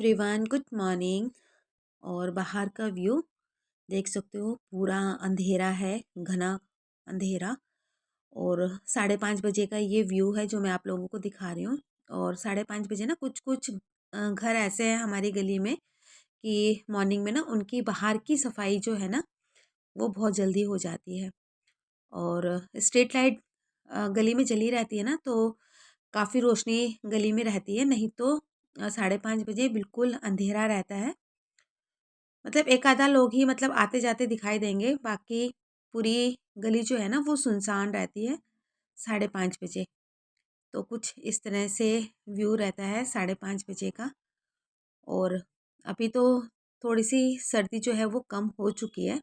Everyone, good morning. और बाहर का व्यू देख सकते हो, पूरा अंधेरा है, घना अंधेरा। और 5:30 बजे का ये व्यू है जो मैं आप लोगों को दिखा रही हूँ। और 5:30 बजे ना कुछ कुछ घर ऐसे हैं हमारी गली में कि मॉर्निंग में ना उनकी बाहर की सफाई जो है ना वो बहुत जल्दी हो जाती है। और स्ट्रीट लाइट गली में जली रहती है ना, तो काफ़ी रोशनी गली में रहती है। नहीं तो 5:30 बजे बिल्कुल अंधेरा रहता है। मतलब एक आधा लोग ही मतलब आते जाते दिखाई देंगे, बाकी पूरी गली जो है ना वो सुनसान रहती है 5:30 बजे। तो कुछ इस तरह से व्यू रहता है 5:30 बजे का। और अभी तो थोड़ी सी सर्दी जो है वो कम हो चुकी है।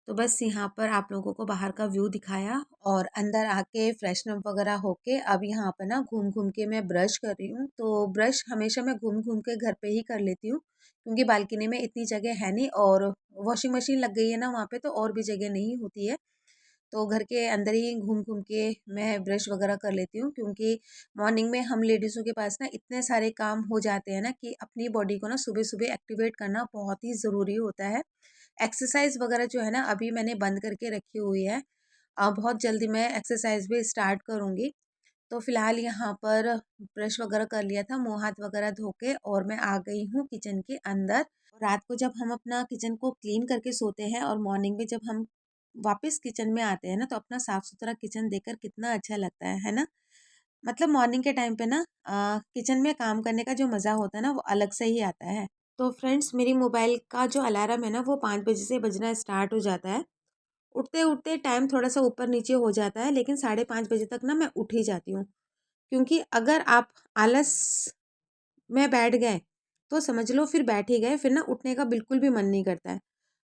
तो बस यहाँ पर आप लोगों को बाहर का व्यू दिखाया और अंदर आके फ्रेशनअप वगैरह होके अब यहाँ पर ना घूम घूम के मैं ब्रश कर रही हूँ। तो ब्रश हमेशा मैं घूम घूम के घर पे ही कर लेती हूँ, क्योंकि बालकनी में इतनी जगह है नहीं और वॉशिंग मशीन लग गई है ना वहाँ पे, तो और भी जगह नहीं होती है। तो घर के अंदर ही घूम घूम के मैं ब्रश वगैरह कर लेती हूँ, क्योंकि मॉर्निंग में हम लेडीज़ों के पास ना इतने सारे काम हो जाते हैं ना कि अपनी बॉडी को ना सुबह सुबह एक्टिवेट करना बहुत ही ज़रूरी होता है। एक्सरसाइज वगैरह जो है ना अभी मैंने बंद करके रखी हुई है। बहुत जल्दी मैं एक्सरसाइज भी स्टार्ट करूँगी। तो फिलहाल यहाँ पर ब्रश वगैरह कर लिया था, मुँह हाथ वगैरह धो के, और मैं आ गई हूँ किचन के अंदर। रात को जब हम अपना किचन को क्लीन करके सोते हैं और मॉर्निंग में जब हम वापस किचन में आते हैं ना, तो अपना साफ सुथरा किचन देखकर कितना अच्छा लगता है ना। मतलब मॉर्निंग के टाइम पे ना किचन में काम करने का जो मज़ा होता है ना वो अलग से ही आता है। तो फ्रेंड्स, मेरी मोबाइल का जो अलार्म है ना वो 5 बजे से बजना स्टार्ट हो जाता है। उठते उठते टाइम थोड़ा सा ऊपर नीचे हो जाता है, लेकिन 5:30 बजे तक ना मैं उठ ही जाती हूँ। क्योंकि अगर आप आलस में बैठ गए तो समझ लो फिर बैठ ही गए, फिर ना उठने का बिल्कुल भी मन नहीं करता है।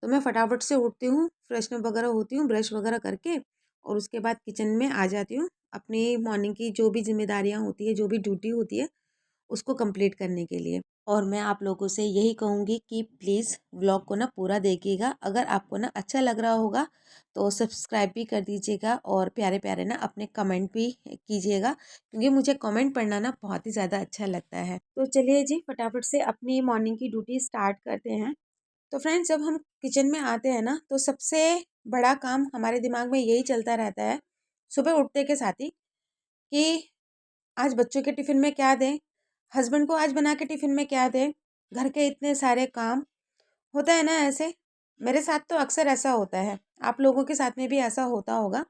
तो मैं फटाफट से उठती हूँ, फ्रेशनअप वगैरह होती हूँ, ब्रश वगैरह करके, और उसके बाद किचन में आ जाती हूँ अपनी मॉर्निंग की जो भी जिम्मेदारियाँ होती है, जो भी ड्यूटी होती है, उसको कंप्लीट करने के लिए। और मैं आप लोगों से यही कहूँगी कि प्लीज़ व्लॉग को ना पूरा देखिएगा। अगर आपको ना अच्छा लग रहा होगा तो सब्सक्राइब भी कर दीजिएगा और प्यारे प्यारे ना अपने कमेंट भी कीजिएगा, क्योंकि मुझे कमेंट पढ़ना ना बहुत ही ज़्यादा अच्छा लगता है। तो चलिए जी, फटाफट से अपनी मॉर्निंग की ड्यूटी स्टार्ट करते हैं। तो फ्रेंड्स, जब हम किचन में आते हैं ना तो सबसे बड़ा काम हमारे दिमाग में यही चलता रहता है सुबह उठते के साथ ही, कि आज बच्चों के टिफ़िन में क्या दें, हस्बैंड को आज बना के टिफ़िन में क्या दें, घर के इतने सारे काम होता है ना ऐसे। मेरे साथ तो अक्सर ऐसा होता है, आप लोगों के साथ में भी ऐसा होता होगा,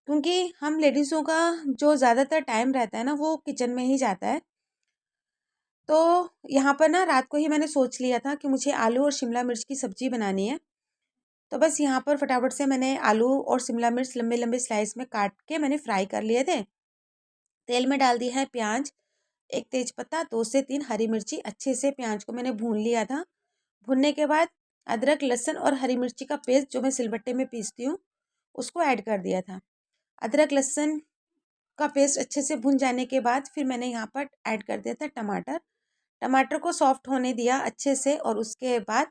क्योंकि हम लेडीज़ों का जो ज़्यादातर टाइम रहता है ना वो किचन में ही जाता है। तो यहाँ पर ना रात को ही मैंने सोच लिया था कि मुझे आलू और शिमला मिर्च की सब्ज़ी बनानी है। तो बस यहाँ पर फटाफट से मैंने आलू और शिमला मिर्च लंबे लंबे स्लाइस में काट के मैंने फ्राई कर लिए थे। तेल में डाल दिया है प्याज, एक तेज़पत्ता, 2 से 3 हरी मिर्ची। अच्छे से प्याज को मैंने भून लिया था। भूनने के बाद अदरक, लहसुन और हरी मिर्ची का पेस्ट जो मैं सिलबट्टे में पीसती हूँ, उसको ऐड कर दिया था। अदरक, लहसुन का पेस्ट अच्छे से भुन जाने के बाद फिर मैंने यहाँ पर ऐड कर दिया था टमाटर। टमाटर को सॉफ्ट होने दिया अच्छे से, और उसके बाद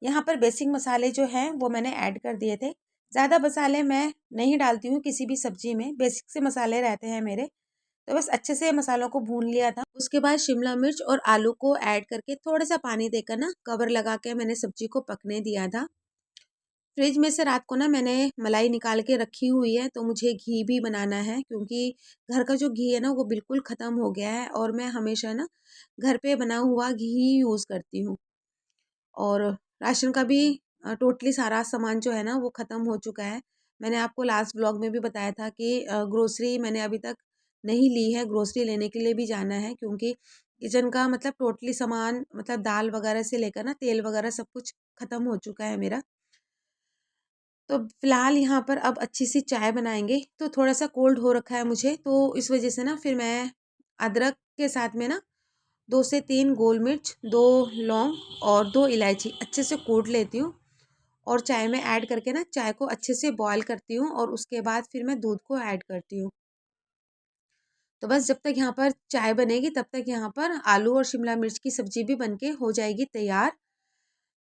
यहाँ पर बेसिक मसाले जो हैं वो मैंने ऐड कर दिए थे। ज़्यादा मसाले मैं नहीं डालती हूँ किसी भी सब्ज़ी में, बेसिक से मसाले रहते हैं मेरे। तो बस अच्छे से मसालों को भून लिया था। उसके बाद शिमला मिर्च और आलू को ऐड करके थोड़ा सा पानी देकर ना कवर लगा के मैंने सब्जी को पकने दिया था। फ्रिज में से रात को ना मैंने मलाई निकाल के रखी हुई है, तो मुझे घी भी बनाना है, क्योंकि घर का जो घी है ना वो बिल्कुल ख़त्म हो गया है, और मैं हमेशा ना घर पे बना हुआ घी ही यूज़ करती हूँ। और राशन का भी टोटली सारा सामान जो है ना वो ख़त्म हो चुका है। मैंने आपको लास्ट ब्लॉग में भी बताया था कि ग्रोसरी मैंने अभी तक नहीं ली है, ग्रोसरी लेने के लिए भी जाना है, क्योंकि किचन का मतलब टोटली सामान, मतलब दाल वगैरह से लेकर ना तेल वगैरह सब कुछ ख़त्म हो चुका है मेरा। तो फिलहाल यहाँ पर अब अच्छी सी चाय बनाएंगे, तो थोड़ा सा कोल्ड हो रखा है मुझे, तो इस वजह से ना फिर मैं अदरक के साथ में ना 2 से 3 गोल मिर्च, 2 लौंग और 2 इलायची अच्छे से कूट लेती हूँ, और चाय में ऐड करके ना चाय को अच्छे से बॉयल करती हूँ, और उसके बाद फिर मैं दूध को ऐड करती हूँ। तो बस जब तक यहाँ पर चाय बनेगी तब तक यहाँ पर आलू और शिमला मिर्च की सब्जी भी बनके हो जाएगी तैयार।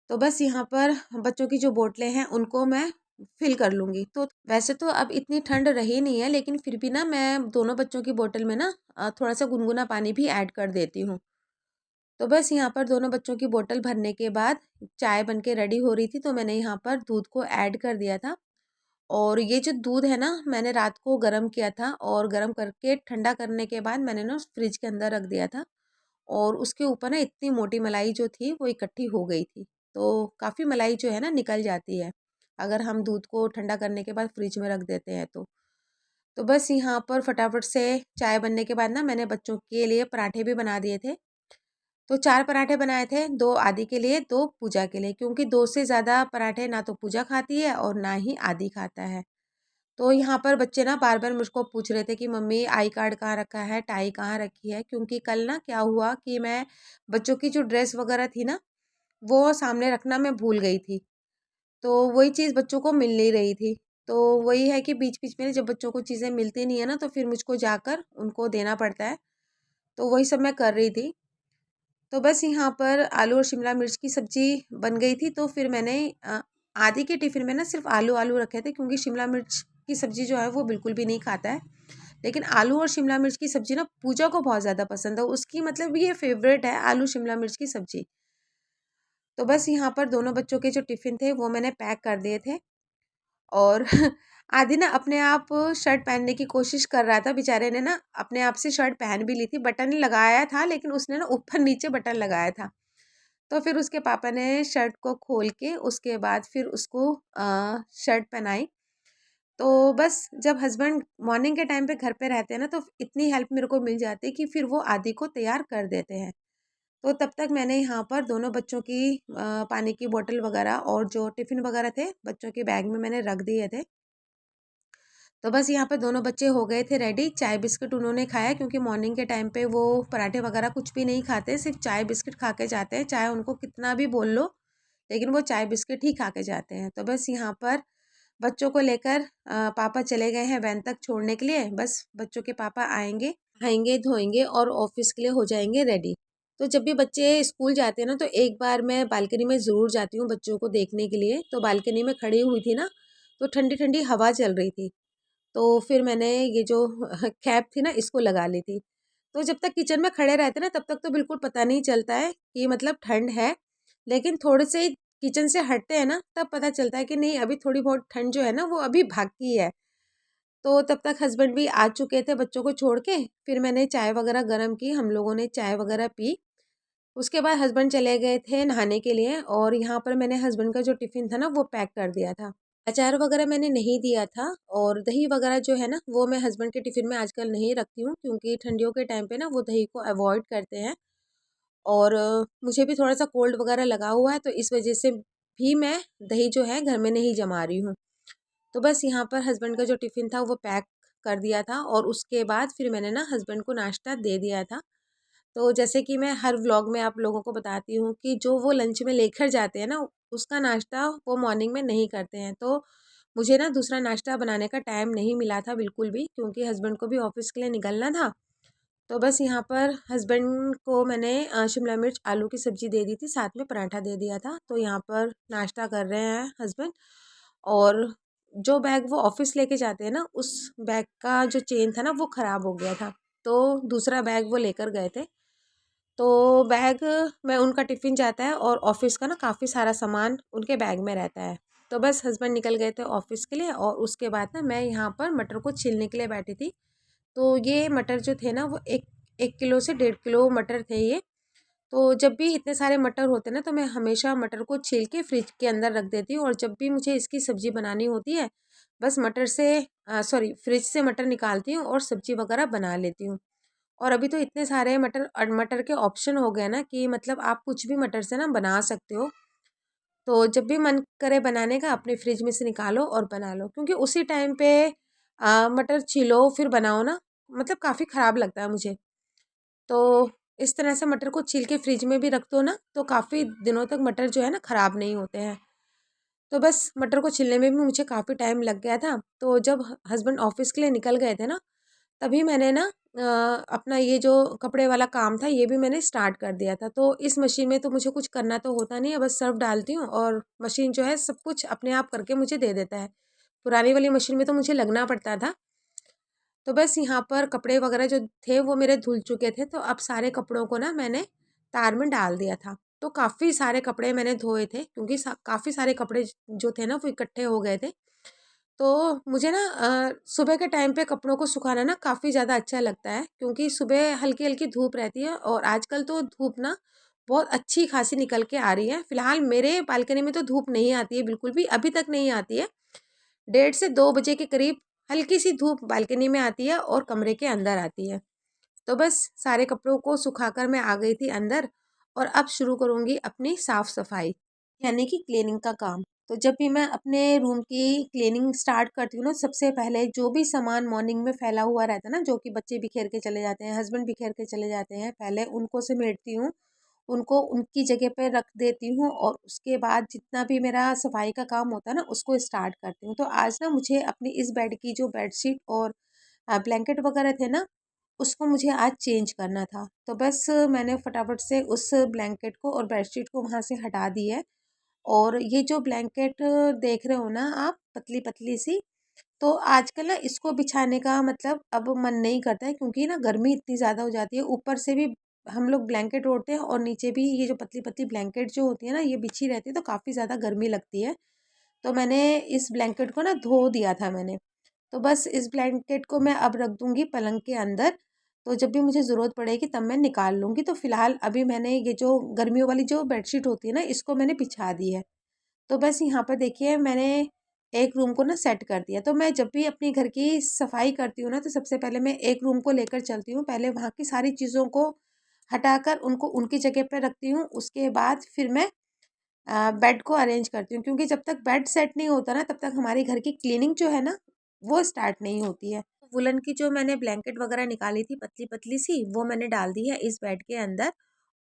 तो बस यहाँ पर बच्चों की जो बोतलें हैं उनको मैं फिल कर लूँगी। तो वैसे तो अब इतनी ठंड रही नहीं है, लेकिन फिर भी ना मैं दोनों बच्चों की बोतल में ना थोड़ा सा गुनगुना पानी भी ऐड कर देती हूँ। तो बस यहाँ पर दोनों बच्चों की बोतल भरने के बाद चाय बन के रेडी हो रही थी, तो मैंने यहाँ पर दूध को ऐड कर दिया था। और ये जो दूध है ना, मैंने रात को गर्म किया था और गर्म करके ठंडा करने के बाद मैंने ना फ्रिज के अंदर रख दिया था। और उसके ऊपर ना इतनी मोटी मलाई जो थी वो इकट्ठी हो गई थी। तो काफ़ी मलाई जो है ना निकल जाती है अगर हम दूध को ठंडा करने के बाद फ्रिज में रख देते हैं तो बस यहाँ पर फटाफट से चाय बनने के बाद ना मैंने बच्चों के लिए पराठे भी बना दिए थे। तो 4 पराठे बनाए थे, 2 आदि के लिए, 2 पूजा के लिए, क्योंकि 2 से ज़्यादा पराठे ना तो पूजा खाती है और ना ही आदि खाता है। तो यहाँ पर बच्चे ना बार-बार मुझको पूछ रहे थे कि मम्मी आई कार्ड कहाँ रखा है, टाई कहाँ रखी है? क्योंकि कल ना क्या हुआ कि मैं बच्चों की जो ड्रेस वगैरह थी ना, वो सामने रखना मैं भूल गई थी। तो वही चीज़ बच्चों को मिल नहीं रही थी। तो वही है कि बीच-बीच में जब बच्चों को चीज़ें मिलती नहीं है ना, तो फिर मुझको जाकर उनको देना पड़ता है। तो वही सब मैं कर रही थी। तो बस यहाँ पर आलू और शिमला मिर्च की सब्ज़ी बन गई थी, तो फिर मैंने आदि के टिफ़िन में ना सिर्फ़ आलू रखे थे, क्योंकि शिमला मिर्च की सब्ज़ी जो है वो बिल्कुल भी नहीं खाता है। लेकिन आलू और शिमला मिर्च की सब्ज़ी ना पूजा को बहुत ज़्यादा पसंद है, उसकी मतलब ये फ़ेवरेट है आलू शिमला मिर्च की सब्ज़ी। तो बस यहाँ पर दोनों बच्चों के जो टिफ़िन थे वो मैंने पैक कर दिए थे। और आदि ना अपने आप शर्ट पहनने की कोशिश कर रहा था, बेचारे ने ना अपने आप से शर्ट पहन भी ली थी, बटन लगाया था लेकिन उसने ना ऊपर नीचे बटन लगाया था। तो फिर उसके पापा ने शर्ट को खोल के उसके बाद फिर उसको शर्ट पहनाई। तो बस जब हस्बैंड मॉर्निंग के टाइम पे घर पे रहते हैं ना, तो इतनी हेल्प मेरे को मिल जाती है कि फिर वो आदि को तैयार कर देते हैं। तो तब तक मैंने यहाँ पर दोनों बच्चों की पानी की बोतल वगैरह और जो टिफ़िन वगैरह थे बच्चों के बैग में मैंने रख दिए थे। तो बस यहाँ पे दोनों बच्चे हो गए थे रेडी। चाय बिस्किट उन्होंने खाया, क्योंकि मॉर्निंग के टाइम पे वो पराठे वगैरह कुछ भी नहीं खाते, सिर्फ चाय बिस्किट खा के जाते हैं। चाहे उनको कितना भी बोल लो, लेकिन वो चाय बिस्किट ही खा के जाते हैं। तो बस यहाँ पर बच्चों को लेकर पापा चले गए हैं वैन तक छोड़ने के लिए। बस बच्चों के पापा आएंगे, नहाएंगे धोएंगे और ऑफिस के लिए हो जाएंगे रेडी। तो जब भी बच्चे स्कूल जाते हैं ना, तो एक बार मैं बालकनी में ज़रूर जाती हूँ बच्चों को देखने के लिए। तो बालकनी में खड़ी हुई थी ना, तो ठंडी ठंडी हवा चल रही थी। तो फिर मैंने ये जो कैप थी ना इसको लगा ली थी। तो जब तक किचन में खड़े रहते ना, तब तक तो बिल्कुल पता नहीं चलता है कि मतलब ठंड है। लेकिन थोड़े से किचन से हटते हैं ना, तब पता चलता है कि नहीं, अभी थोड़ी बहुत ठंड जो है ना वो अभी भागती है। तो तब तक हस्बैंड भी आ चुके थे बच्चों को छोड़ के। फिर मैंने चाय वगैरह गर्म की, हम लोगों ने चाय वगैरह पी। उसके बाद हस्बैंड चले गए थे नहाने के लिए, और यहाँ पर मैंने हस्बैंड का जो टिफ़िन था ना वो पैक कर दिया था। अचार वगैरह मैंने नहीं दिया था, और दही वगैरह जो है ना वो मैं हस्बैंड के टिफ़िन में आजकल नहीं रखती हूँ, क्योंकि ठंडियों के टाइम पे ना वो दही को अवॉइड करते हैं। और मुझे भी थोड़ा-सा कोल्ड वगैरह लगा हुआ है, तो इस वज़ह से भी मैं दही जो है घर में नहीं जमा रही हूँ। तो बस यहाँ पर हस्बैंड का जो टिफ़िन था वो पैक कर दिया था, और उसके बाद फिर मैंने ना हस्बैंड को नाश्ता दे दिया था। तो जैसे कि मैं हर व्लॉग में आप लोगों को बताती हूँ कि जो वो लंच में लेकर जाते हैं ना, उसका नाश्ता वो मॉर्निंग में नहीं करते हैं। तो मुझे ना दूसरा नाश्ता बनाने का टाइम नहीं मिला था बिल्कुल भी, क्योंकि हस्बैंड को भी ऑफ़िस के लिए निकलना था। तो बस यहाँ पर हस्बैंड को मैंने शिमला मिर्च आलू की सब्ज़ी दे दी थी, साथ में पराठा दे दिया था। तो यहाँ पर नाश्ता कर रहे हैं हस्बैंड। और जो बैग वो ऑफ़िस लेके जाते हैं ना, उस बैग का जो चेन था ना वो ख़राब हो गया था। तो दूसरा बैग वो लेकर गए थे। तो बैग में उनका टिफ़िन जाता है, और ऑफ़िस का ना काफ़ी सारा सामान उनके बैग में रहता है। तो बस हस्बैंड निकल गए थे ऑफ़िस के लिए, और उसके बाद ना मैं यहाँ पर मटर को छीलने के लिए बैठी थी। तो ये मटर जो थे ना वो 1 किलो से 1.5 किलो मटर थे ये। तो जब भी इतने सारे मटर होते हैं ना, तो मैं हमेशा मटर को छील के फ्रिज के अंदर रख देती हूँ, और जब भी मुझे इसकी सब्ज़ी बनानी होती है, बस मटर से सॉरी फ्रिज से मटर निकालती हूँ और सब्ज़ी वगैरह बना लेती हूँ। और अभी तो इतने सारे मटर के ऑप्शन हो गए ना कि मतलब आप कुछ भी मटर से ना बना सकते हो। तो जब भी मन करे बनाने का, अपने फ्रिज में से निकालो और बना लो, क्योंकि उसी टाइम पे मटर छीलो फिर बनाओ ना, मतलब काफ़ी ख़राब लगता है मुझे। तो इस तरह से मटर को छील के फ्रिज में भी रख दो ना, तो काफ़ी दिनों तक मटर जो है ना ख़राब नहीं होते हैं। तो बस मटर को छीलने में भी मुझे काफ़ी टाइम लग गया था। तो जब हस्बैंड ऑफ़िस के लिए निकल गए थे ना, तभी मैंने ना अपना ये जो कपड़े वाला काम था ये भी मैंने स्टार्ट कर दिया था। तो इस मशीन में तो मुझे कुछ करना तो होता नहीं है, बस सर्फ़ डालती हूँ और मशीन जो है सब कुछ अपने आप करके मुझे दे देता है। पुरानी वाली मशीन में तो मुझे लगना पड़ता था। तो बस यहाँ पर कपड़े वगैरह जो थे वो मेरे धुल चुके थे, तो अब सारे कपड़ों को ना मैंने तार में डाल दिया था। तो काफ़ी सारे कपड़े मैंने धोए थे, क्योंकि काफ़ी सारे कपड़े जो थे ना वो इकट्ठे हो गए थे। तो मुझे ना सुबह के टाइम पे कपड़ों को सुखाना ना काफ़ी ज़्यादा अच्छा लगता है, क्योंकि सुबह हल्की-हल्की धूप रहती है और आजकल तो धूप ना बहुत अच्छी खासी निकल के आ रही है। फ़िलहाल मेरे बालकनी में तो धूप नहीं आती है बिल्कुल भी, अभी तक नहीं आती है। 1:30 से 2 बजे के करीब हल्की-सी धूप बालकनी में आती है और कमरे के अंदर आती है। तो बस सारे कपड़ों को सुखाकर मैं आ गई थी अंदर, और अब शुरू करूँगी अपनी साफ-सफाई, यानी कि क्लीनिंग का काम। तो जब भी मैं अपने रूम की क्लीनिंग स्टार्ट करती हूँ ना, सबसे पहले जो भी सामान मॉर्निंग में फैला हुआ रहता है ना, जो कि बच्चे बिखेर के चले जाते हैं, हस्बैंड बिखेर के चले जाते हैं, पहले उनको समेटती हूँ, उनको उनकी जगह पे रख देती हूँ, और उसके बाद जितना भी मेरा सफाई का काम होता है ना, उसको स्टार्ट करती हूँ। तो आज ना मुझे अपनी इस बेड की जो बेडशीट और ब्लैंकेट वगैरह थे ना, उसको मुझे आज चेंज करना था। तो बस मैंने फटाफट से उस ब्लैंकेट को और बेडशीट को वहाँ से हटा दी है। और ये जो ब्लैंकेट देख रहे हो ना आप, पतली-पतली सी, तो आजकल ना इसको बिछाने का मतलब अब मन नहीं करता है, क्योंकि ना गर्मी इतनी ज़्यादा हो जाती है। ऊपर से भी हम लोग ब्लैंकेट ओढ़ते हैं और नीचे भी ये जो पतली-पतली ब्लैंकेट जो होती है ना, ये बिछी रहती है, तो काफ़ी ज़्यादा गर्मी लगती है। तो मैंने इस ब्लैंकेट को ना धो दिया था मैंने। तो बस इस ब्लैंकेट को मैं अब रख दूँगी पलंग के अंदर, तो जब भी मुझे ज़रूरत पड़ेगी तब मैं निकाल लूँगी। तो फ़िलहाल अभी मैंने ये जो गर्मियों वाली जो बेडशीट होती है ना, इसको मैंने बिछा दी है। तो बस यहाँ पर देखिए मैंने एक रूम को ना सेट कर दिया। तो मैं जब भी अपनी घर की सफाई करती हूँ ना, तो सबसे पहले मैं एक रूम को लेकर चलती हूँ। पहले वहाँ की सारी चीज़ों को हटाकर उनको उनकी जगह पे रखती हूँ। उसके बाद फिर मैं बेड को अरेंज करती हूँ, क्योंकि जब तक बेड सेट नहीं होता ना, तब तक हमारी घर की क्लीनिंग जो है ना, वो स्टार्ट नहीं होती है। वुलन की जो मैंने ब्लैंकेट वगैरह निकाली थी पतली-पतली सी, वो मैंने डाल दी है इस बेड के अंदर।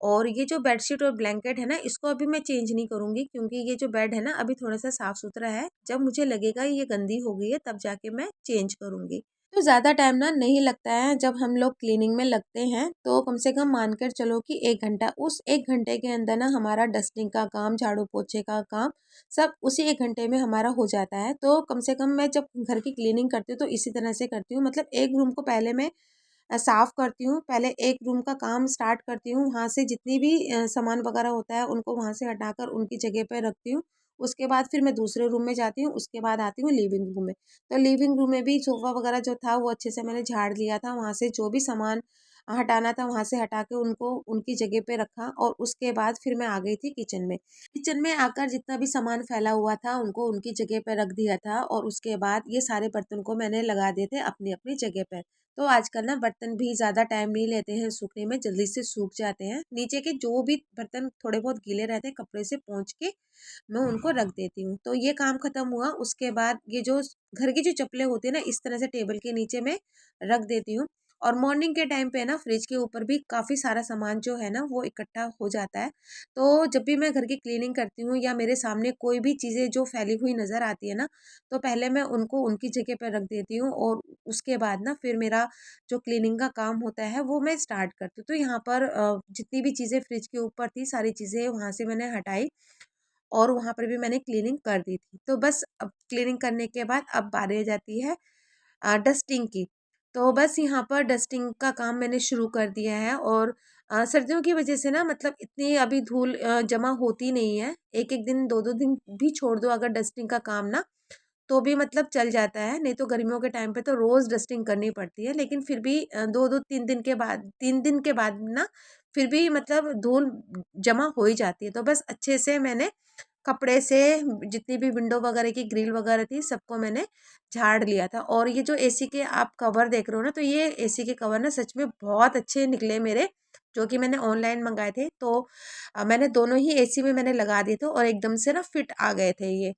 और ये जो बेडशीट और ब्लैंकेट है ना, इसको अभी मैं चेंज नहीं करूँगी, क्योंकि ये जो बेड है ना, अभी थोड़ा-सा साफ-सुथरा है। जब मुझे लगेगा ये गंदी हो गई है, तब जाके मैं चेंज करूँगी। तो ज़्यादा टाइम ना नहीं लगता है जब हम लोग क्लीनिंग में लगते हैं, तो कम से कम मानकर चलो कि 1 घंटा, उस 1 घंटे के अंदर ना हमारा डस्टिंग का काम, झाड़ू-पोछे का काम, सब उसी 1 घंटे में हमारा हो जाता है। तो कम से कम मैं जब घर की क्लीनिंग करती हूँ, तो इसी तरह से करती हूँ। मतलब एक रूम को पहले मैं साफ़ करती हूँ, पहले एक रूम का काम स्टार्ट करती हूँ, वहाँ से जितनी भी सामान वगैरह होता है, उनको वहाँ से हटाकर उनकी जगह पे रखती हूँ। उसके बाद फिर मैं दूसरे रूम में जाती हूँ, उसके बाद आती हूँ लिविंग रूम में। तो लिविंग रूम में भी सोफ़ा वगैरह जो था, वो अच्छे से मैंने झाड़ लिया था, वहाँ से जो भी सामान हटाना था, वहाँ से हटा के उनको उनकी जगह पे रखा, और उसके बाद फिर मैं आ गई थी किचन में। किचन में आकर जितना भी सामान फैला हुआ था, उनको उनकी जगह पे रख दिया था, और उसके बाद ये सारे बर्तन को मैंने लगा दिए थे अपनी-अपनी जगह पे। तो आजकल ना बर्तन भी ज़्यादा टाइम नहीं लेते हैं सूखने में, जल्दी से सूख जाते हैं। नीचे के जो भी बर्तन थोड़े बहुत गीले रहते हैं, कपड़े से पोंछ के मैं उनको रख देती हूँ। तो ये काम खत्म हुआ, उसके बाद ये जो घर की जो चप्पलें होती है ना, इस तरह से टेबल के नीचे मैं रख देती हूँ। और मॉर्निंग के टाइम पे ना फ्रिज के ऊपर भी काफ़ी सारा सामान जो है ना, वो इकट्ठा हो जाता है। तो जब भी मैं घर की क्लीनिंग करती हूँ, या मेरे सामने कोई भी चीज़ें जो फैली हुई नज़र आती है ना, तो पहले मैं उनको उनकी जगह पर रख देती हूँ, और उसके बाद ना फिर मेरा जो क्लीनिंग का काम होता है, वो मैं स्टार्ट करती हूँ। तो यहाँ पर जितनी भी चीज़ें फ्रिज के ऊपर थी, सारी चीज़ें वहाँ से मैंने हटाई, और वहाँ पर भी मैंने क्लीनिंग कर दी थी। तो बस अब क्लीनिंग करने के बाद अब बारी आ जाती है डस्टिंग की। तो बस यहाँ पर डस्टिंग का काम मैंने शुरू कर दिया है, और सर्दियों की वजह से ना, मतलब इतनी अभी धूल जमा होती नहीं है। 1-1 दिन, 2-2 दिन भी छोड़ दो अगर डस्टिंग का काम ना, तो भी मतलब चल जाता है। नहीं तो गर्मियों के टाइम पे तो रोज़ डस्टिंग करनी पड़ती है, लेकिन फिर भी 2-2 3 दिन के बाद, 3 दिन के बाद ना, फिर भी मतलब धूल जमा हो ही जाती है। तो बस अच्छे से मैंने कपड़े से जितनी भी विंडो वगैरह की ग्रिल वगैरह थी, सबको मैंने झाड़ लिया था। और ये जो एसी के आप कवर देख रहे हो ना, तो ये एसी के कवर ना सच में बहुत अच्छे निकले मेरे, जो कि मैंने ऑनलाइन मंगाए थे। तो मैंने दोनों ही एसी में मैंने लगा दिए थे, और एकदम से ना फिट आ गए थे ये।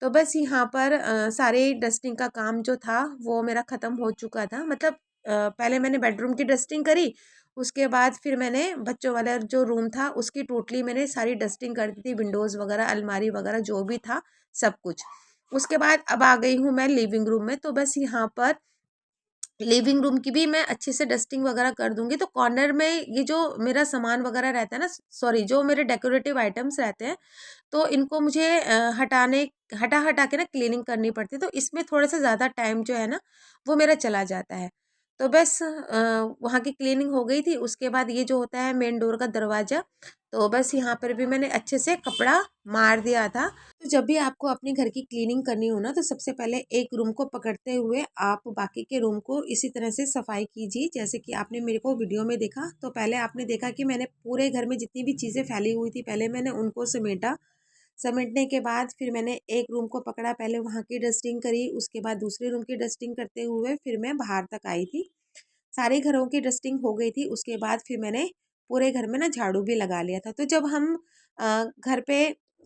तो बस यहाँ पर सारे डस्टिंग का काम जो था, वो मेरा ख़त्म हो चुका था। मतलब पहले मैंने बेडरूम की डस्टिंग करी, उसके बाद फिर मैंने बच्चों वाला जो रूम था, उसकी टोटली मैंने सारी डस्टिंग कर दी थी, विंडोज़ वगैरह, अलमारी वगैरह जो भी था, सब कुछ। उसके बाद अब आ गई हूँ मैं लिविंग रूम में। तो बस यहाँ पर लिविंग रूम की भी मैं अच्छे से डस्टिंग वगैरह कर दूँगी। तो कॉर्नर में ये जो मेरा सामान वगैरह रहता है ना, सॉरी, जो मेरे डेकोरेटिव आइटम्स रहते हैं, तो इनको मुझे हटा-हटा के ना क्लीनिंग करनी पड़ती है, तो इसमें थोड़ा-सा ज़्यादा टाइम जो है ना, वो मेरा चला जाता है। तो बस वहाँ की क्लीनिंग हो गई थी। उसके बाद ये जो होता है मेन डोर का दरवाज़ा, तो बस यहाँ पर भी मैंने अच्छे से कपड़ा मार दिया था। तो जब भी आपको अपने घर की क्लीनिंग करनी हो ना, तो सबसे पहले एक रूम को पकड़ते हुए आप बाकी के रूम को इसी तरह से सफाई कीजिए। जैसे कि आपने मेरे को वीडियो में देखा, तो पहले आपने देखा कि मैंने पूरे घर में जितनी भी चीज़ें फैली हुई थी, पहले मैंने उनको समेटा। समेटने के बाद फिर मैंने एक रूम को पकड़ा, पहले वहाँ की डस्टिंग करी, उसके बाद दूसरे रूम की डस्टिंग करते हुए फिर मैं बाहर तक आई थी। सारे घरों की डस्टिंग हो गई थी। उसके बाद फिर मैंने पूरे घर में ना झाड़ू भी लगा लिया था। तो जब हम घर पे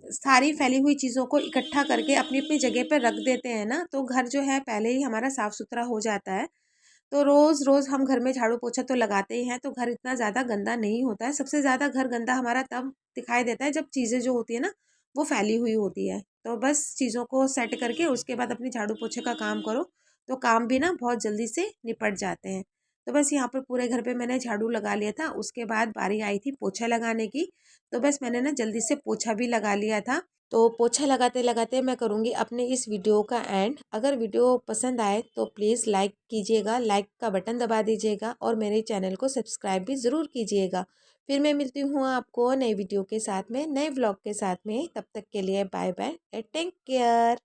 सारी फैली हुई चीज़ों को इकट्ठा करके अपनी अपनी जगह पर रख देते हैं ना, तो घर जो है पहले ही हमारा साफ सुथरा हो जाता है। तो रोज़ रोज़ हम घर में झाड़ू पोछा तो लगाते ही हैं, तो घर इतना ज़्यादा गंदा नहीं होता है। सबसे ज़्यादा घर गंदा हमारा तब दिखाई देता है जब चीज़ें जो होती है ना, वो फैली हुई होती है। तो बस चीज़ों को सेट करके उसके बाद अपनी झाड़ू पोछे का काम करो, तो काम भी ना बहुत जल्दी से निपट जाते हैं। तो बस यहाँ पर पूरे घर पे मैंने झाड़ू लगा लिया था। उसके बाद बारी आई थी पोछा लगाने की, तो बस मैंने ना जल्दी से पोछा भी लगा लिया था। तो पोछा लगाते लगाते मैं करूँगी अपने इस वीडियो का एंड। अगर वीडियो पसंद आए तो प्लीज़ लाइक कीजिएगा, लाइक का बटन दबा दीजिएगा और मेरे चैनल को सब्सक्राइब भी ज़रूर कीजिएगा। फिर मैं मिलती हूँ आपको नए वीडियो के साथ में, नए व्लॉग के साथ में। तब तक के लिए bye bye and take care.